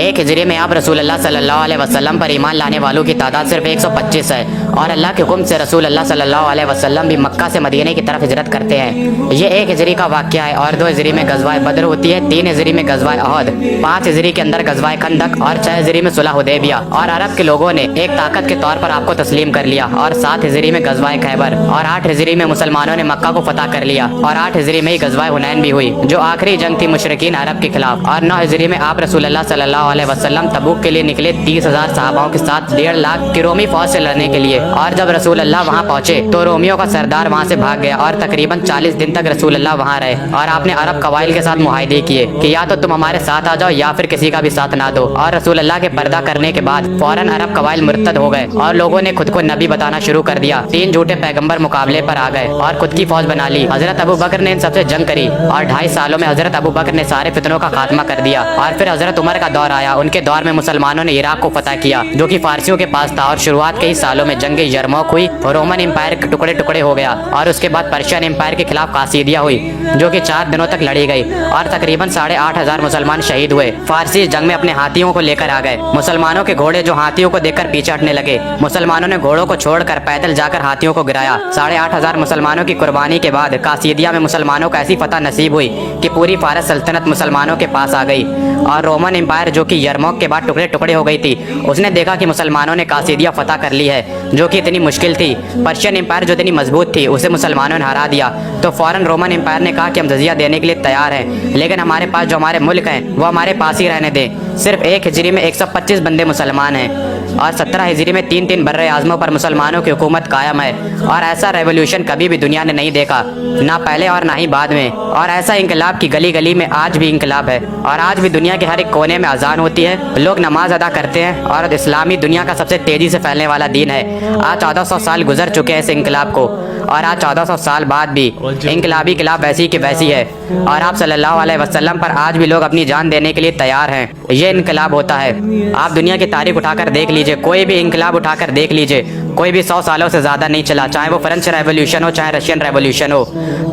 एक हिजरी में आप रसूल अल्लाह सल्लल्लाहु अलैहि वसल्लम पर ईमान लाने वालों की तादाद सिर्फ 125 है और अल्लाह के हुक्म से रसूल अल्लाह सल्लल्लाहु अलैहि वसल्लम भी मक्का से मदीने की तरफ हिजरत करते हैं। ये 1 हिजरी का वाक़या है और 2 हिजरी में गज़वाए बद्र होती है, 3 हिजरी में गज़वाए अहद, 5 हिजरी के अंदर गज़वाए खंदक और 6 हिजरी में सुलह हुदैबिया और अरब के लोगों ने एक ताकत के तौर पर आपको तस्लीम कर लिया और 7 हिजरी में गज़वाए खैबर और 8 हिजरी में मुसलमानों ने मक्का को फतह कर लिया और 8 हिजरी में ही गज़वाए हुनैन भी हुई जो आखिरी जंग थी मुशरिकीन अरब के खिलाफ। और 9 हिजरी में आप रसूल अल्लाह सल्लल्लाहु अलैहि वसल्लम तबूक के लिए निकले 30,000 सहाबाओं के साथ 1.5 लाख की रोमी फौज से लड़ने के लिए। और जब रसूल अल्लाह वहाँ पहुँचे तो रोमियों का सरदार वहाँ से भाग गया और तकरीबन 40 दिन तक रसूल अल्लाह वहाँ रहे और आपने अरब कबाइल के साथ मुआहदे किए कि या तो तुम हमारे साथ आ जाओ या फिर किसी का भी साथ ना दो। और रसूल अल्लाह के पर्दा करने के बाद फौरन अरब कबाइल मुर्तद हो गए और लोगों ने खुद को नबी बताना शुरू कर दिया। 3 झूठे पैगंबर मुकाबले पर आ गए और खुद की फौज बना ली। हजरत अबू बकर ने इन सबसे जंग करी और 2.5 सालों में हजरत अबू बकर ने सारे फितनों का खात्मा कर दिया। और फिर हजरत उमर का दौर आया। उनके दौर में मुसलमानों ने इराक को फतह किया जो कि फारसियों के पास था और शुरुआत के ही सालों में जंग यरमौक हुई और रोमन एम्पायर के टुकड़े टुकड़े हो गया। और उसके बाद पर्शियन एम्पायर के खिलाफ कासीदिया हुई जो कि 4 दिनों तक लड़ी गई और तकरीबन 8,500 मुसलमान शहीद हुए। फारसी जंग में अपने हाथियों को लेकर आ गए। मुसलमानों के घोड़े जो हाथियों को देखकर पीछे हटने लगे, मुसलमानों ने घोड़ों को छोड़कर पैदल जाकर हाथियों को गिराया। 8,500 मुसलमानों की कुर्बानी के बाद कासीदिया में मुसलमानों को ऐसी फतह नसीब हुई कि पूरी फारस सल्तनत मुसलमानों के पास आ गई। और रोमन एम्पायर जो कि यरमौक के बाद टुकड़े टुकड़े हो गई थी, उसने देखा कि मुसलमानों ने कासीदिया फतह कर ली है जो कि इतनी मुश्किल थी। पर्शियन एम्पायर जो इतनी मजबूत थी उसे मुसलमानों ने हरा दिया। तो फौरन रोमन एम्पायर ने कहा कि हम जजिया देने के लिए तैयार हैं, लेकिन हमारे पास जो हमारे मुल्क हैं वो हमारे पास ही रहने दें। सिर्फ 1 हिजरी में 125 बंदे मुसलमान हैं और 17 हिजरी में 3 बर्रे आज़मों पर मुसलमानों की हुकूमत कायम है। और ऐसा रेवोल्यूशन कभी भी दुनिया ने नहीं देखा, ना पहले और ना ही बाद में। और ऐसा इंकलाब की गली गली में आज भी इंकलाब है और आज भी दुनिया के हर एक कोने में अजान होती है, लोग नमाज अदा करते हैं और इस्लामी दुनिया का सबसे तेज़ी से फैलने वाला दीन है। आज 1400 साल गुजर चुके हैं इस इंकलाब को और आज 1400 साल बाद भी इंकलाबी खिलाफ वैसी की वैसी है और आप सल्लल्लाहु अलैहि वसल्लम पर आज भी लोग अपनी जान देने के लिए तैयार हैं। ये इंकलाब होता है। आप दुनिया की तारीख उठाकर देख लीजिए, कोई भी इंकलाब उठाकर देख लीजिए, कोई भी 100 सालों से ज़्यादा नहीं चला, चाहे वो फ्रेंच रेवोल्यूशन हो चाहे रशियन रेवोल्यूशन हो,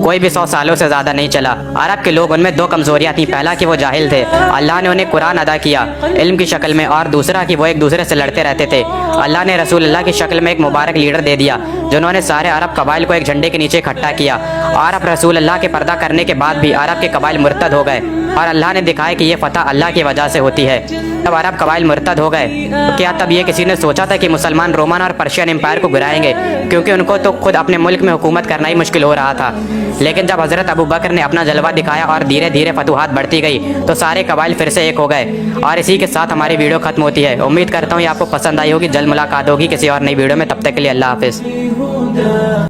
कोई भी 100 सालों से ज़्यादा नहीं चला। अरब के लोग, उनमें 2 कमज़ोरियाँ थी। पहला कि वो जाहिल थे, अल्लाह ने उन्हें कुरान अदा किया इल्म की शक्ल में, और दूसरा कि वो एक दूसरे से लड़ते रहते थे। अल्लाह ने रसूल अल्लाह की शक्ल में एक मुबारक लीडर दे दिया जिन्होंने सारे अरब कबाइल को एक झंडे के नीचे इकट्ठा किया। और अब रसूल अल्लाह के पर्दा करने के बाद भी अरब के कबाइल मुर्तद हो गए और अल्लाह ने दिखाया कि ये फतह अल्लाह की वजह से होती है। जब अरब कबाइल मुर्तद हो गए तो क्या तब ये किसी ने सोचा था कि मुसलमान रोमन और पर्शियन एम्पायर को गिराएंगे, क्योंकि उनको तो खुद अपने मुल्क में हुकूमत करना ही मुश्किल हो रहा था। लेकिन जब हज़रत अबू बकर ने अपना जलवा दिखाया और धीरे धीरे फतूहात बढ़ती गई तो सारे कबाइल फिर से एक हो गए। और इसी के साथ हमारी वीडियो खत्म होती है। उम्मीद करता हूँ ये आपको पसंद आई होगी। जल्द मुलाकात होगी किसी और नई वीडियो में। तब तक के लिए अल्लाह हाफिज़।